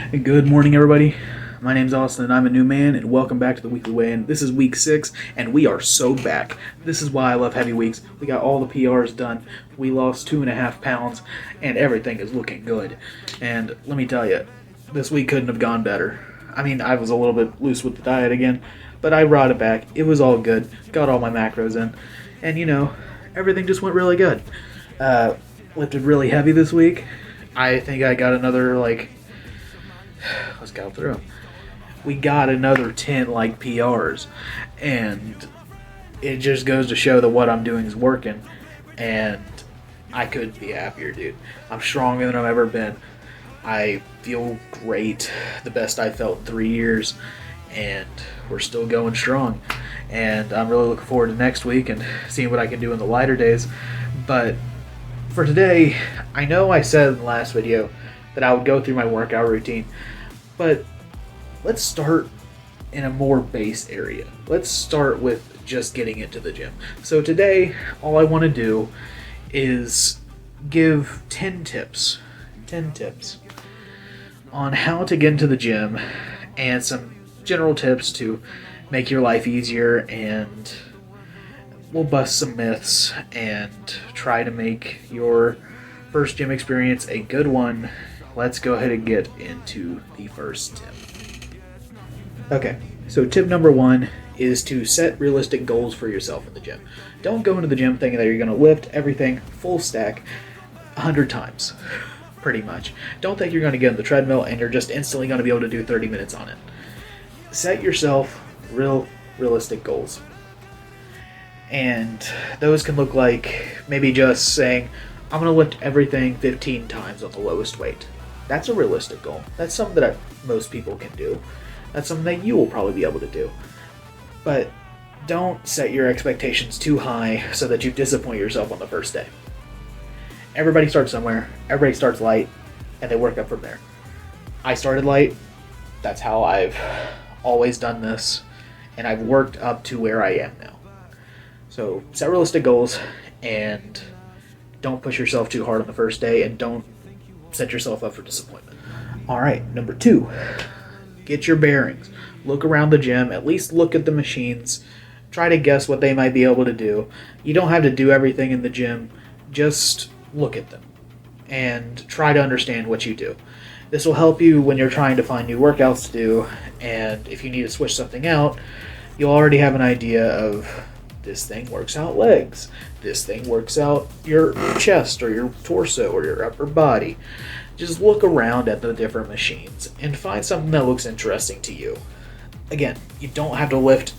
Good morning, everybody. My name's Austin, and I'm a new man, and welcome back to the Weekly Weigh-In. This is week 6, and we are so back. This is why I love heavy weeks. We got all the PRs done. We lost 2.5 pounds, and everything is looking good. And let me tell you, this week couldn't have gone better. I mean, I was a little bit loose with the diet again, but I brought it back. It was all good. Got all my macros in, and everything just went really good. Lifted really heavy this week. I think I got another, let's go through them. We got another 10 PRs, and it just goes to show that what I'm doing is working, and I couldn't be happier, dude. I'm stronger than I've ever been. I feel great, the best I've felt in 3 years, and we're still going strong. And I'm really looking forward to next week and seeing what I can do in the lighter days. But for today, I know I said in the last video that I would go through my workout routine, but let's start in a more base area. Let's start with just getting into the gym. So today, all I want to do is give 10 tips on how to get into the gym and some general tips to make your life easier, and we'll bust some myths and try to make your first gym experience a good one. Let's go ahead and get into the first tip. Okay, so tip number 1 is to set realistic goals for yourself in the gym. Don't go into the gym thinking that you're going to lift everything full stack 100 times, pretty much. Don't think you're going to get on the treadmill and you're just instantly going to be able to do 30 minutes on it. Set yourself realistic goals. And those can look like maybe just saying, I'm going to lift everything 15 times on the lowest weight. That's a realistic goal. That's something that most people can do. That's something that you will probably be able to do. But don't set your expectations too high so that you disappoint yourself on the first day. Everybody starts somewhere. Everybody starts light, and they work up from there. I started light. That's how I've always done this, and I've worked up to where I am now. So set realistic goals, and don't push yourself too hard on the first day, and don't set yourself up for disappointment. All right, number 2, get your bearings. Look around the gym, at least look at the machines. Try to guess what they might be able to do. You don't have to do everything in the gym, just look at them and try to understand what you do. This will help you when you're trying to find new workouts to do, and if you need to switch something out, you'll already have an idea of this thing works out legs, this thing works out your chest or your torso or your upper body. Just look around at the different machines and find something that looks interesting to you. Again, you don't have to lift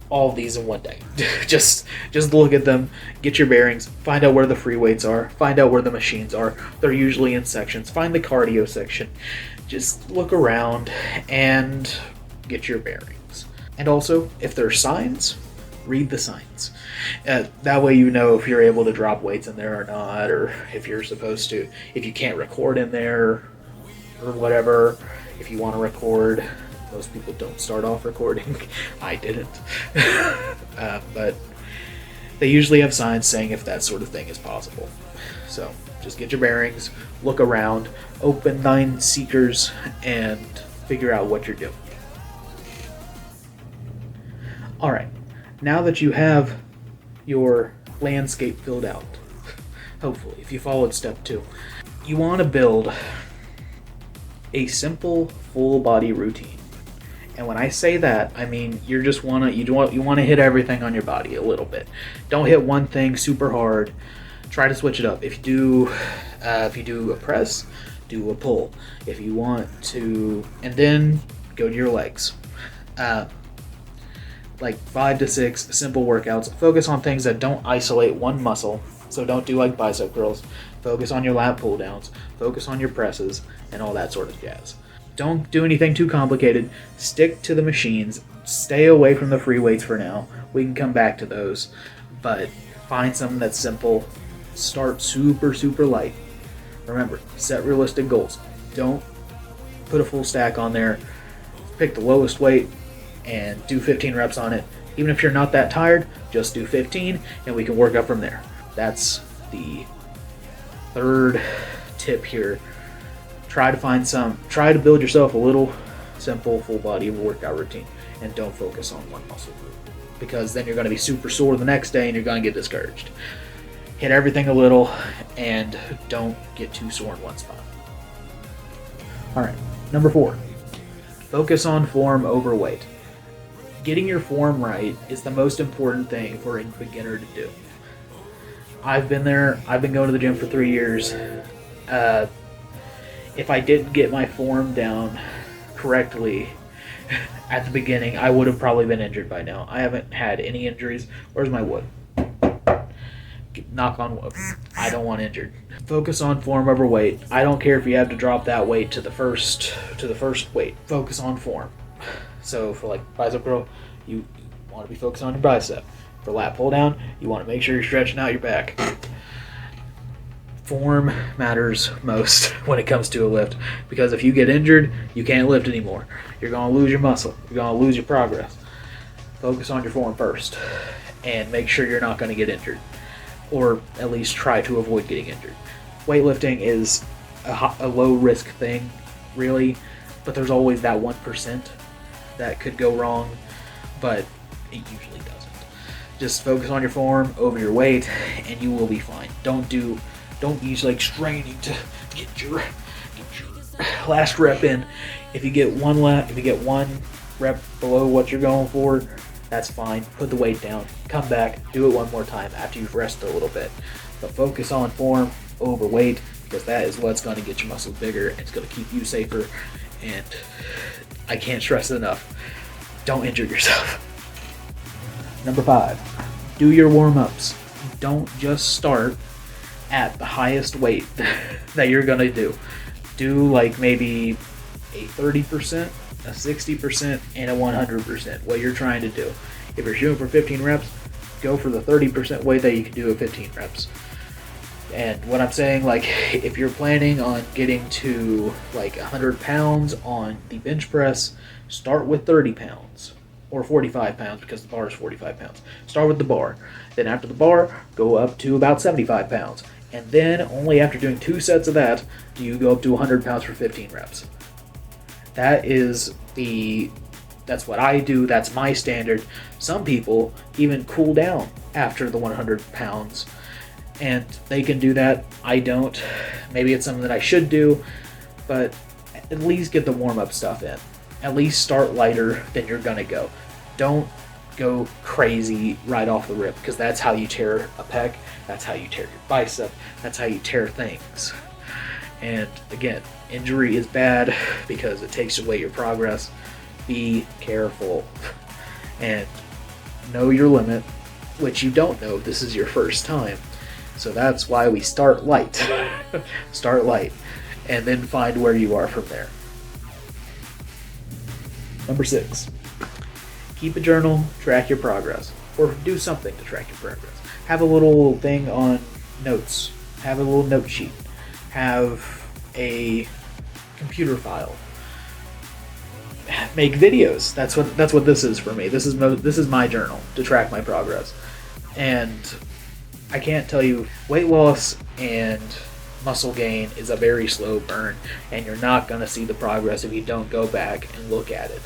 all of these in one day. just look at them, get your bearings, find out where the free weights are, find out where the machines are. They're usually in sections. Find the cardio section. Just look around and get your bearings. And also, if there are signs, read the signs. That way you know if you're able to drop weights in there or not, or if you're supposed to, if you can't record in there or whatever. If you want to record, most people don't start off recording. I didn't. But they usually have signs saying if that sort of thing is possible. So just get your bearings, look around, open 9 seekers, and figure out what you're doing. All right, now that you have your landscape filled out, hopefully, if you followed step 2, you want to build a simple full body routine. And when I say that, I mean you want to hit everything on your body a little bit. Don't hit one thing super hard. Try to switch it up. If you do a press, do a pull. If you want to, and then go to your legs. Like 5 to 6 simple workouts. Focus on things that don't isolate one muscle. So don't do like bicep curls. Focus on your lat pull downs. Focus on your presses and all that sort of jazz. Don't do anything too complicated. Stick to the machines. Stay away from the free weights for now. We can come back to those. But find something that's simple. Start super, super light. Remember, set realistic goals. Don't put a full stack on there. Pick the lowest weight and do 15 reps on it. Even if you're not that tired, just do 15 and we can work up from there. That's the third tip here Try to build yourself a little simple full body workout routine, and don't focus on one muscle group, because then you're going to be super sore the next day and you're going to get discouraged. Hit everything a little and don't get too sore in one spot. Alright, number 4. Focus on form over weight. Getting your form right is the most important thing for a beginner to do. I've been there. I've been going to the gym for 3 years. If I didn't get my form down correctly at the beginning, I would have probably been injured by now. I haven't had any injuries. Where's my wood? Knock on wood. I don't want injured. Focus on form over weight. I don't care if you have to drop that weight to the first weight. Focus on form. So for like bicep curl, you want to be focused on your bicep. For lat pull down, you want to make sure you're stretching out your back. Form matters most when it comes to a lift, because if you get injured, you can't lift anymore. You're going to lose your muscle. You're going to lose your progress. Focus on your form first and make sure you're not going to get injured, or at least try to avoid getting injured. Weightlifting is a low risk thing, really, but there's always that 1% that could go wrong, but it usually doesn't. Just focus on your form over your weight and you will be fine. Don't use like straining to get your last rep in. If you get one rep below what you're going for, that's fine. Put the weight down, come back, do it one more time after you've rested a little bit. But focus on form over weight, because that is what's going to get your muscles bigger and it's going to keep you safer. And I can't stress it enough. Don't injure yourself. Number 5, do your warm-ups. Don't just start at the highest weight that you're going to do. Do like maybe a 30%, a 60%, and a 100%, what you're trying to do. If you're shooting for 15 reps, go for the 30% weight that you can do at 15 reps. And what I'm saying, like, if you're planning on getting to like 100 pounds on the bench press, start with 30 pounds or 45 pounds, because the bar is 45 pounds. Start with the bar. Then after the bar, go up to about 75 pounds. And then only after doing 2 sets of that do you go up to 100 pounds for 15 reps. That's what I do. That's my standard. Some people even cool down after the 100 pounds, and they can do that. I don't. Maybe it's something that I should do, but at least get the warm-up stuff in. At least start lighter than you're gonna go. Don't go crazy right off the rip, because that's how you tear a pec, that's how you tear your bicep, that's how you tear things. And again, injury is bad because it takes away your progress. Be careful and know your limit, which you don't know. This is your first time, so that's why we start light. Start light and then find where you are from there. Number 6, keep a journal, track your progress, or do something to track your progress. Have a little thing on notes, have a little note sheet, have a computer file, make videos. That's what this is for me. This is my journal to track my progress. And I can't tell you, weight loss and muscle gain is a very slow burn, and you're not going to see the progress if you don't go back and look at it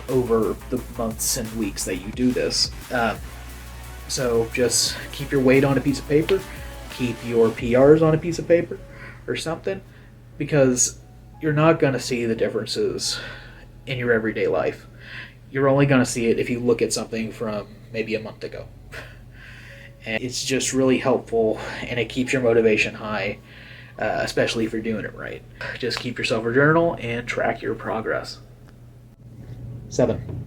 over the months and weeks that you do this. So just keep your weight on a piece of paper, keep your PRs on a piece of paper or something, because you're not going to see the differences in your everyday life. You're only going to see it if you look at something from maybe a month ago. And it's just really helpful, and it keeps your motivation high, especially if you're doing it right. Just keep yourself a journal and track your progress. 7,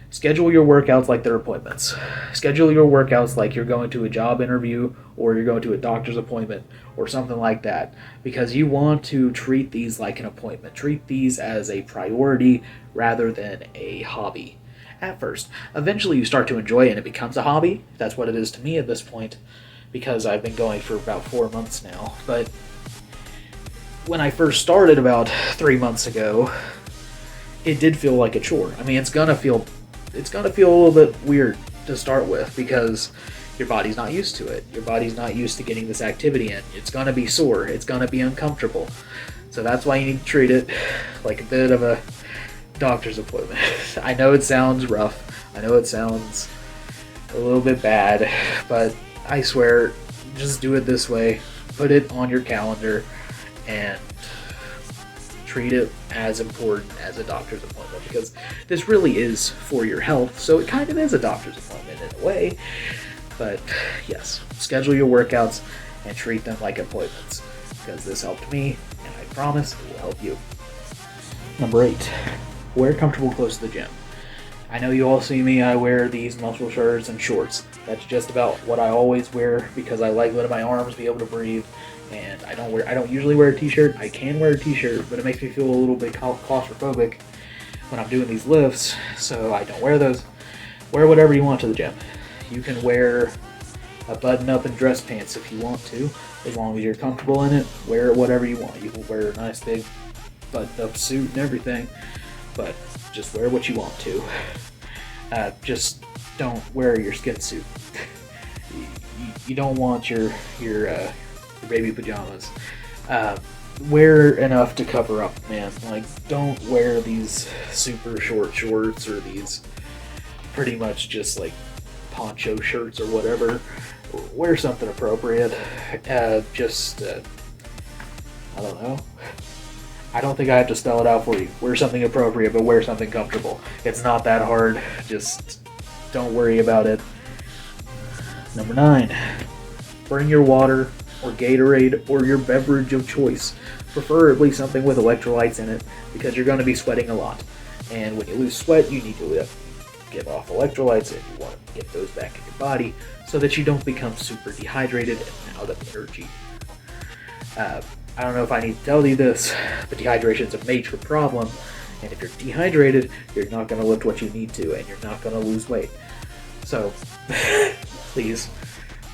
schedule your workouts like they're appointments. Schedule your workouts like you're going to a job interview or you're going to a doctor's appointment or something like that, because you want to treat these like an appointment. Treat these as a priority rather than a hobby. At first. Eventually you start to enjoy it and it becomes a hobby. That's what it is to me at this point, because I've been going for about 4 months now. But when I first started about 3 months ago, it did feel like a chore. I mean, it's gonna feel a little bit weird to start with, because your body's not used to it. Your body's not used to getting this activity in. It's going to be sore. It's going to be uncomfortable. So that's why you need to treat it like a bit of a doctor's appointment. I know it sounds rough. I know it sounds a little bit bad, but I swear, just do it this way. Put it on your calendar and treat it as important as a doctor's appointment, because this really is for your health, so it kind of is a doctor's appointment in a way. But yes, schedule your workouts and treat them like appointments, because this helped me, and I promise it will help you. Number 8, wear comfortable clothes to the gym. I know you all see me, I wear these muscle shirts and shorts. That's just about what I always wear, because I like letting my arms be able to breathe. And I don't usually wear a t-shirt. I can wear a t-shirt, but it makes me feel a little bit claustrophobic when I'm doing these lifts, so I don't wear those. Wear whatever you want to the gym. You can wear a button-up and dress pants if you want to, as long as you're comfortable in it. Wear whatever you want. You can wear a nice big button-up suit and everything, but just wear what you want to. Just don't wear your skin suit. You don't want your baby pajamas. Wear enough to cover up, man. Like, don't wear these super short shorts or these pretty much just like poncho shirts or whatever. Wear something appropriate. I don't know. I don't think I have to spell it out for you. Wear something appropriate, but wear something comfortable. It's not that hard. Just don't worry about it. Number 9, bring your water or Gatorade or your beverage of choice. Preferably something with electrolytes in it, because you're going to be sweating a lot. And when you lose sweat, you need to give off electrolytes, and you want to get those back in your body so that you don't become super dehydrated and out of energy. I don't know if I need to tell you this, but dehydration is a major problem. And if you're dehydrated, you're not going to lift what you need to, and you're not going to lose weight. So, please,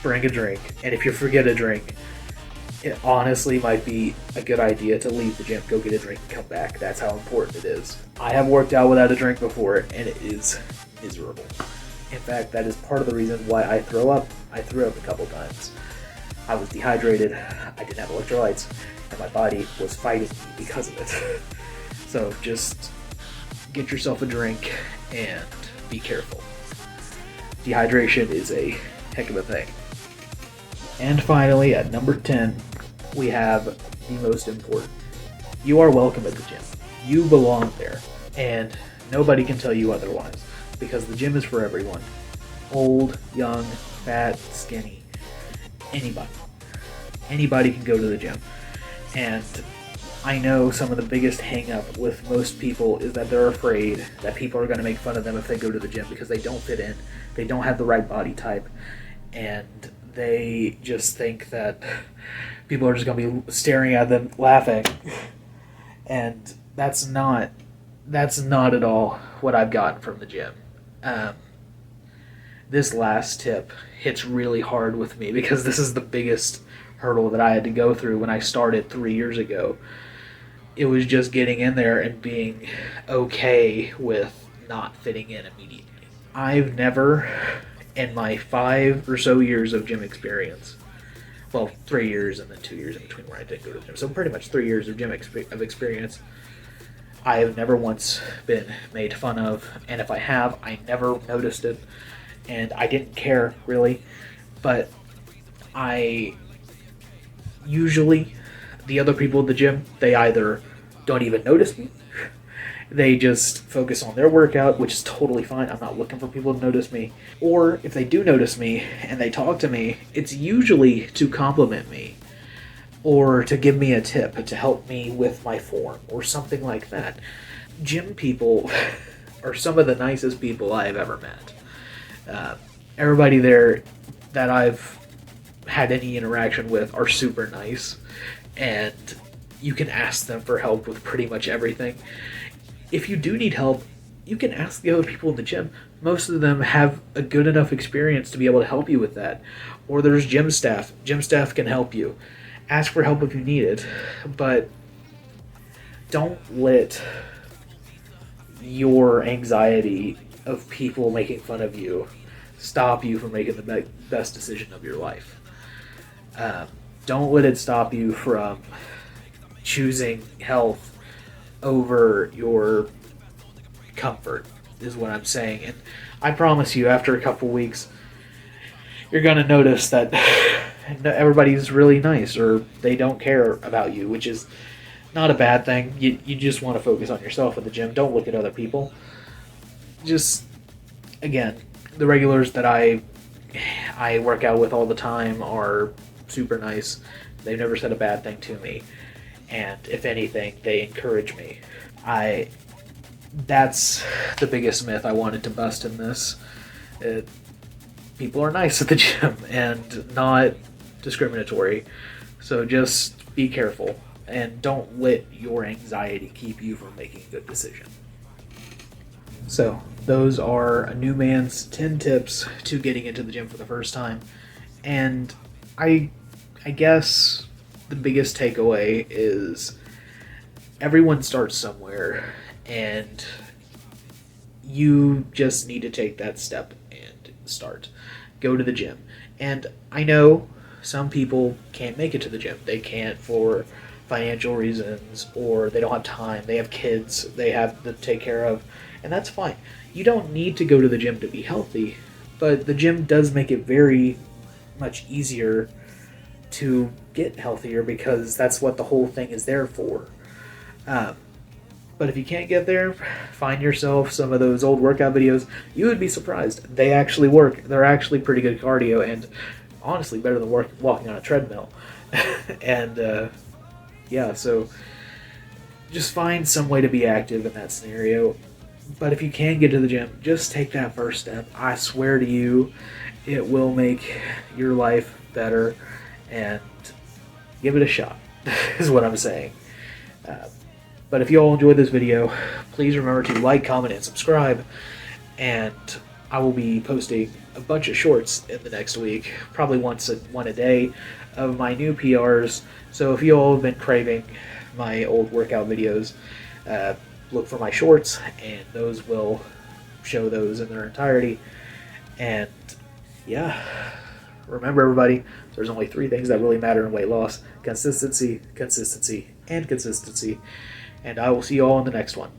bring a drink. And if you forget a drink, it honestly might be a good idea to leave the gym, go get a drink, and come back. That's how important it is. I have worked out without a drink before, and it is miserable. In fact, that is part of the reason why I throw up. I threw up a couple times. I was dehydrated, I didn't have electrolytes, and my body was fighting me because of it. So just get yourself a drink and be careful. Dehydration is a heck of a thing. And finally, at number 10, we have the most important. You are welcome at the gym. You belong there. And nobody can tell you otherwise, because the gym is for everyone. Old, young, fat, skinny. Anybody. Anybody can go to the gym. And I know some of the biggest hang-up with most people is that they're afraid that people are going to make fun of them if they go to the gym because they don't fit in, they don't have the right body type, and they just think that people are just going to be staring at them laughing. And that's not at all what I've gotten from the gym. This last tip hits really hard with me because this is the biggest hurdle that I had to go through when I started 3 years ago. It was just getting in there and being okay with not fitting in immediately. I've never, in my 5 or so years of gym experience, well, 3 years and then 2 years in between where I didn't go to the gym, so pretty much 3 years of gym experience, I have never once been made fun of, and if I have, I never noticed it, and I didn't care, really. But usually, the other people at the gym, they either don't even notice me, they just focus on their workout, which is totally fine. I'm not looking for people to notice me. Or if they do notice me and they talk to me, it's usually to compliment me or to give me a tip to help me with my form or something like that. Gym people are some of the nicest people I have ever met. Everybody there that I've had any interaction with are super nice, and you can ask them for help with pretty much everything. If you do need help, you can ask the other people in the gym. Most of them have a good enough experience to be able to help you with that. Or there's gym staff. Gym staff can help you. Ask for help if you need it, but don't let your anxiety of people making fun of you stop you from making the best decision of your life. Don't let it stop you from choosing health over your comfort, is what I'm saying. And I promise you, after a couple weeks, you're going to notice that everybody's really nice, or they don't care about you, which is not a bad thing. You just want to focus on yourself at the gym. Don't look at other people. Just, again, the regulars that I work out with all the time are super nice. They've never said a bad thing to me. And if anything, they encourage me. That's the biggest myth I wanted to bust in this. People are nice at the gym and not discriminatory. So just be careful and don't let your anxiety keep you from making a good decision. So those are a new man's 10 tips to getting into the gym for the first time. And I guess the biggest takeaway is everyone starts somewhere, and you just need to take that step and start. Go to the gym. And I know some people can't make it to the gym. They can't for financial reasons, or they don't have time. They have kids they have to take care of, and that's fine. You don't need to go to the gym to be healthy, but the gym does make it very much easier to get healthier, because that's what the whole thing is there for. But if you can't get there, find yourself some of those old workout videos. You would be surprised. They actually work. They're actually pretty good cardio, and honestly better than walking on a treadmill. And yeah, so just find some way to be active in that scenario. But if you can get to the gym, just take that first step. I swear to you, it will make your life better, and give it a shot, is what I'm saying. But if you all enjoyed this video, please remember to like, comment, and subscribe. And I will be posting a bunch of shorts in the next week, probably one a day, of my new PRs. So if you all have been craving my old workout videos, look for my shorts, and those will show those in their entirety. And yeah, remember everybody, there's only 3 things that really matter in weight loss: consistency, consistency, and consistency. And I will see you all in the next one.